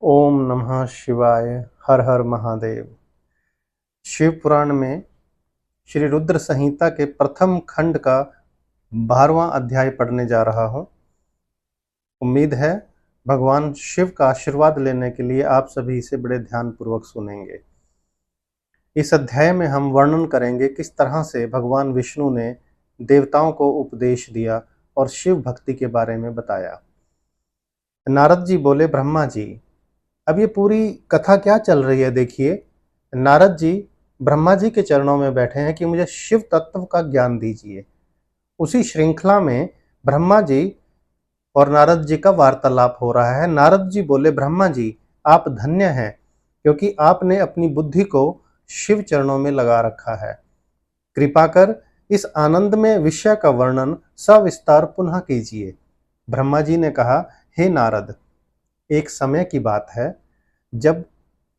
ओम नमः शिवाय। हर हर महादेव। शिव पुराण में श्री रुद्र संहिता के प्रथम खंड का 12वां अध्याय पढ़ने जा रहा हूँ। उम्मीद है भगवान शिव का आशीर्वाद लेने के लिए आप सभी इसे बड़े ध्यान पूर्वक सुनेंगे। इस अध्याय में हम वर्णन करेंगे किस तरह से भगवान विष्णु ने देवताओं को उपदेश दिया और शिव भक्ति के बारे में बताया। नारद जी बोले, ब्रह्मा जी, अब ये पूरी कथा क्या चल रही है? देखिए, नारद जी ब्रह्मा जी के चरणों में बैठे हैं कि मुझे शिव तत्व का ज्ञान दीजिए। उसी श्रृंखला में ब्रह्मा जी और नारद जी का वार्तालाप हो रहा है। नारद जी बोले, ब्रह्मा जी, आप धन्य हैं क्योंकि आपने अपनी बुद्धि को शिव चरणों में लगा रखा है। कृपा कर इस आनंदमय विषय का वर्णन सविस्तार पुनः कीजिए। ब्रह्मा जी ने कहा, हे नारद, एक समय की बात है जब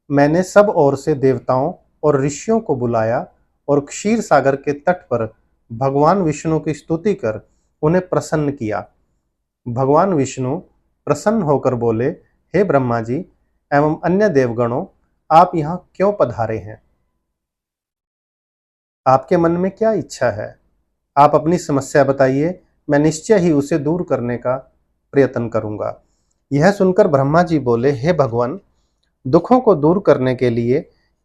मैंने सब ओर से देवताओं और ऋषियों को बुलाया और क्षीर सागर के तट पर भगवान विष्णु की स्तुति कर उन्हें प्रसन्न किया। भगवान विष्णु प्रसन्न होकर बोले, हे ब्रह्मा जी एवं अन्य देवगणों, आप यहाँ क्यों पधारे हैं? आपके मन में क्या इच्छा है? आप अपनी समस्या बताइए, मैं निश्चय ही उसे दूर करने का प्रयत्न करूंगा। यह सुनकर ब्रह्मा जी बोले, हे भगवान, दुखों को दूर करने के लिए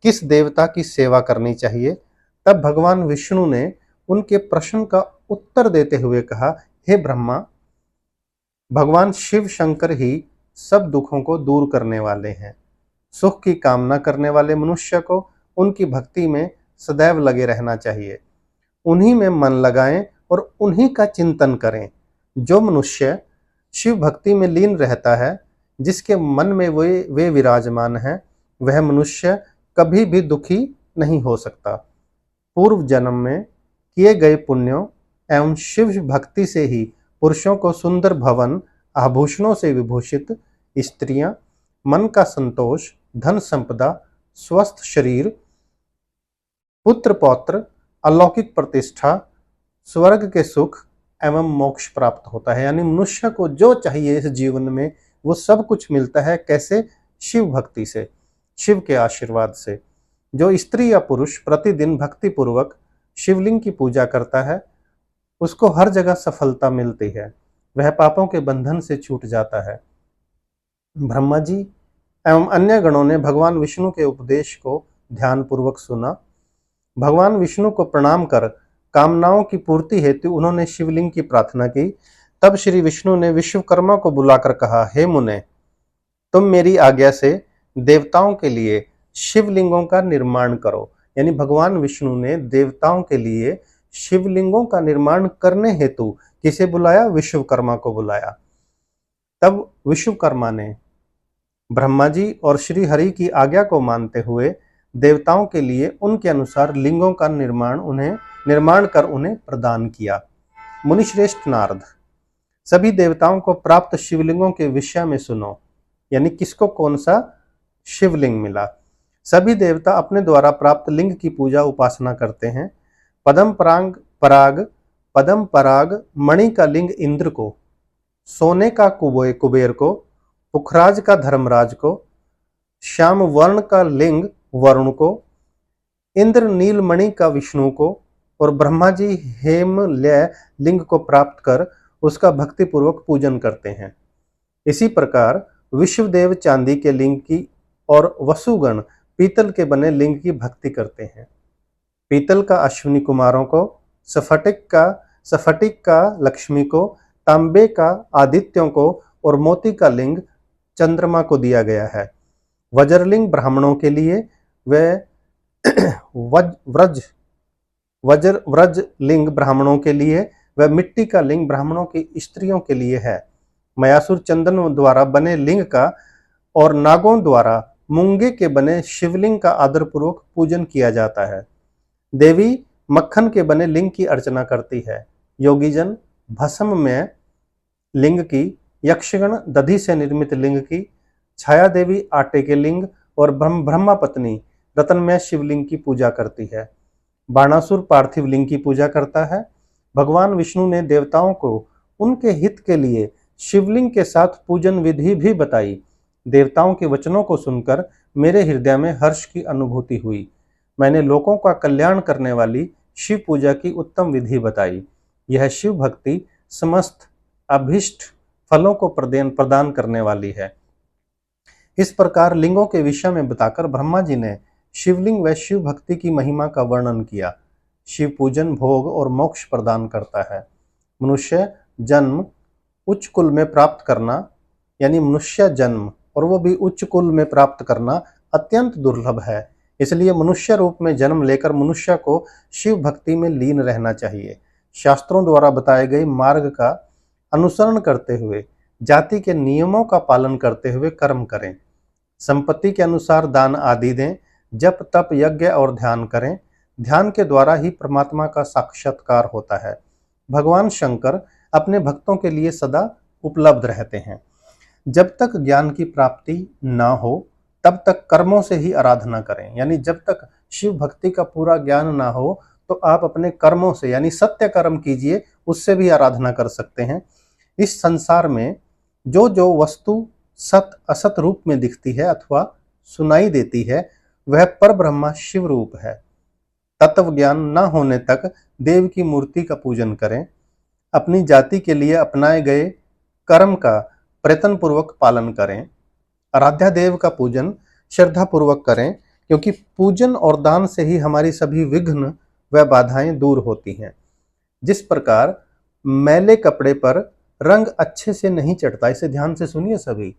किस देवता की सेवा करनी चाहिए? तब भगवान विष्णु ने उनके प्रश्न का उत्तर देते हुए कहा, हे ब्रह्मा, भगवान शिव शंकर ही सब दुखों को दूर करने वाले हैं। सुख की कामना करने वाले मनुष्य को उनकी भक्ति में सदैव लगे रहना चाहिए। उन्हीं में मन लगाएं और उन्हीं का चिंतन करें। जो मनुष्य शिव भक्ति में लीन रहता है, जिसके मन में वे विराजमान हैं, वह मनुष्य कभी भी दुखी नहीं हो सकता। पूर्व जन्म में किए गए पुण्यों एवं शिव भक्ति से ही पुरुषों को सुंदर भवन, आभूषणों से विभूषित स्त्रियां, मन का संतोष, धन संपदा, स्वस्थ शरीर, पुत्र पौत्र, अलौकिक प्रतिष्ठा, स्वर्ग के सुख एवं मोक्ष प्राप्त होता है। यानी मनुष्य को जो चाहिए इस जीवन में वो सब कुछ मिलता है। कैसे? शिव भक्ति से, शिव के आशीर्वाद से। जो स्त्री या पुरुष प्रतिदिन भक्ति पूर्वक शिवलिंग की पूजा करता है, उसको हर जगह सफलता मिलती है। वह पापों के बंधन से छूट जाता है। ब्रह्मा जी एवं अन्य गणों ने भगवान विष्णु के उपदेश को ध्यान पूर्वक सुना। भगवान विष्णु को प्रणाम कर कामनाओं की पूर्ति हेतु उन्होंने शिवलिंग की प्रार्थना की। तब श्री विष्णु ने विश्वकर्मा को बुलाकर कहा, हे मुने, तुम मेरी आज्ञा से देवताओं के लिए शिवलिंगों का निर्माण करो। यानी भगवान विष्णु ने देवताओं के लिए शिवलिंगों का निर्माण करने हेतु किसे बुलाया? विश्वकर्मा को बुलाया। तब विश्वकर्मा ने ब्रह्मा जी और श्री हरि की आज्ञा को मानते हुए देवताओं के लिए उनके अनुसार लिंगों का निर्माण कर उन्हें प्रदान किया। मुनिश्रेष्ठ नारद, सभी देवताओं को प्राप्त शिवलिंगों के विषय में सुनो। यानी किसको कौन सा शिवलिंग मिला? सभी देवता अपने द्वारा प्राप्त लिंग की पूजा उपासना करते हैं। पदम पराग मणि का लिंग इंद्र को, सोने का कुबेर को, पुखराज का धर्मराज को, श्याम वर्ण का लिंग वरुण को, इंद्र नीलमणि का विष्णु को और ब्रह्मा जी हेमलय लिंग को प्राप्त कर उसका भक्ति पूर्वक पूजन करते हैं। इसी प्रकार विश्वदेव चांदी के लिंग की और वसुगण पीतल के बने लिंग की भक्ति करते हैं। पीतल का अश्विनी कुमारों को, स्फटिक का लक्ष्मी को, तांबे का आदित्यों को और मोती का लिंग चंद्रमा को दिया गया है। वज्रलिंग ब्राह्मणों के लिए, व्रज लिंग ब्राह्मणों के लिए, वह मिट्टी का लिंग ब्राह्मणों की स्त्रियों के लिए है। मयासुर चंदन द्वारा बने लिंग का और नागों द्वारा मूंगे के बने शिवलिंग का आदर पूर्वक पूजन किया जाता है। देवी मक्खन के बने लिंग की अर्चना करती है। योगीजन भस्म में लिंग की, यक्षगण दधि से निर्मित लिंग की, छाया देवी आटे के लिंग और ब्रह्मा पत्नी रत्नमय शिवलिंग की पूजा करती है। बाणासुर पार्थिव लिंग की पूजा करता है। भगवान विष्णु ने देवताओं को उनके हित के लिए शिवलिंग के साथ पूजन विधि भी बताई। देवताओं के वचनों को सुनकर मेरे हृदय में हर्ष की अनुभूति हुई। मैंने लोगों का कल्याण करने वाली शिव पूजा की उत्तम विधि बताई। यह शिव भक्ति समस्त अभीष्ट फलों को प्रदान करने वाली है। इस प्रकार लिंगों के विषय में बताकर ब्रह्मा जी ने शिवलिंग व शिव भक्ति की महिमा का वर्णन किया। शिव पूजन भोग और मोक्ष प्रदान करता है। मनुष्य जन्म उच्च कुल में प्राप्त करना, यानी मनुष्य जन्म और वो भी उच्च कुल में प्राप्त करना अत्यंत दुर्लभ है। इसलिए मनुष्य रूप में जन्म लेकर मनुष्य को शिव भक्ति में लीन रहना चाहिए। शास्त्रों द्वारा बताए गए मार्ग का अनुसरण करते हुए, जाति के नियमों का पालन करते हुए कर्म करें। संपत्ति के अनुसार दान आदि दें। जप तप यज्ञ और ध्यान करें। ध्यान के द्वारा ही परमात्मा का साक्षात्कार होता है। भगवान शंकर अपने भक्तों के लिए सदा उपलब्ध रहते हैं। जब तक ज्ञान की प्राप्ति ना हो तब तक कर्मों से ही आराधना करें। यानी जब तक शिव भक्ति का पूरा ज्ञान ना हो तो आप अपने कर्मों से, यानी सत्य कर्म कीजिए, उससे भी आराधना कर सकते हैं। इस संसार में जो जो वस्तु सत असत रूप में दिखती है अथवा सुनाई देती है, वह पर ब्रह्मा शिव रूप है। तत्व ज्ञान न होने तक देव की मूर्ति का पूजन करें। अपनी जाति के लिए अपनाए गए कर्म का प्रयत्न पूर्वक पालन करें। आराध्या देव का पूजन श्रद्धा पूर्वक करें, क्योंकि पूजन और दान से ही हमारी सभी विघ्न व बाधाएं दूर होती हैं। जिस प्रकार मैले कपड़े पर रंग अच्छे से नहीं चढ़ता, इसे ध्यान से सुनिए सभी।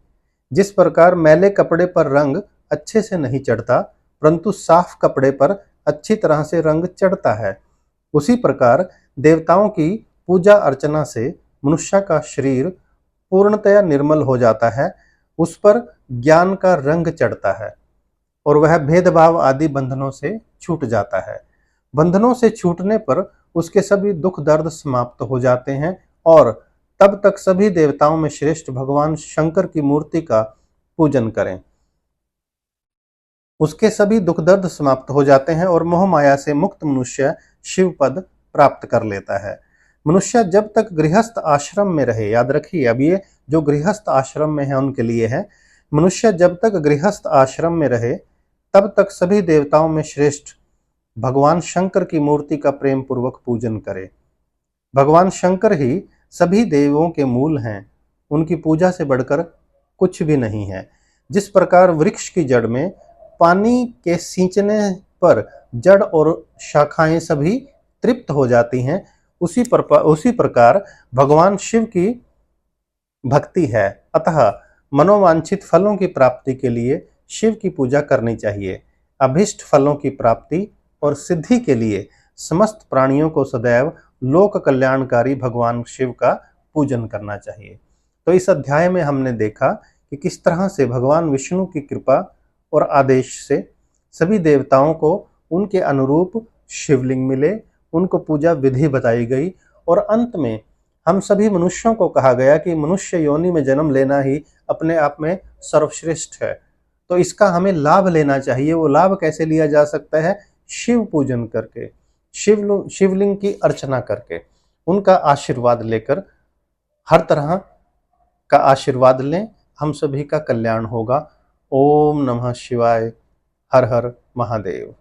जिस प्रकार मैले कपड़े पर रंग अच्छे से नहीं चढ़ता, परंतु साफ कपड़े पर अच्छी तरह से रंग चढ़ता है, उसी प्रकार देवताओं की पूजा अर्चना से मनुष्य का शरीर पूर्णतया निर्मल हो जाता है। उस पर ज्ञान का रंग चढ़ता है और वह भेदभाव आदि बंधनों से छूट जाता है। बंधनों से छूटने पर उसके सभी दुख दर्द समाप्त हो जाते हैं और तब तक सभी देवताओं में श्रेष्ठ भगवान शंकर की मूर्ति का पूजन करें। उसके सभी दुख दर्द समाप्त हो जाते हैं और मोह माया से मुक्त मनुष्य शिव पद प्राप्त कर लेता है। मनुष्य जब तक गृहस्थ आश्रम में रहे, याद रखिए, अब ये जो गृहस्थ आश्रम में है उनके लिए है, मनुष्य जब तक गृहस्थ आश्रम में रहे तब तक सभी देवताओं में श्रेष्ठ भगवान शंकर की मूर्ति का प्रेम पूर्वक पूजन करे। भगवान शंकर ही सभी देवों के मूल हैं। उनकी पूजा से बढ़कर कुछ भी नहीं है। जिस प्रकार वृक्ष की जड़ में पानी के सींचने पर जड़ और शाखाएं सभी तृप्त हो जाती हैं, उसी प्रकार भगवान शिव की भक्ति है। अतः मनोवांछित फलों की प्राप्ति के लिए शिव की पूजा करनी चाहिए। अभिष्ट फलों की प्राप्ति और सिद्धि के लिए समस्त प्राणियों को सदैव लोक कल्याणकारी भगवान शिव का पूजन करना चाहिए। तो इस अध्याय में हमने देखा कि किस तरह से भगवान विष्णु की कृपा और आदेश से सभी देवताओं को उनके अनुरूप शिवलिंग मिले, उनको पूजा विधि बताई गई और अंत में हम सभी मनुष्यों को कहा गया कि मनुष्य योनि में जन्म लेना ही अपने आप में सर्वश्रेष्ठ है। तो इसका हमें लाभ लेना चाहिए। वो लाभ कैसे लिया जा सकता है? शिव पूजन करके, शिवलिंग की अर्चना करके, उनका आशीर्वाद लेकर, हर तरह का आशीर्वाद लें, हम सभी का कल्याण होगा। ओम नमः शिवाय। हर हर महादेव।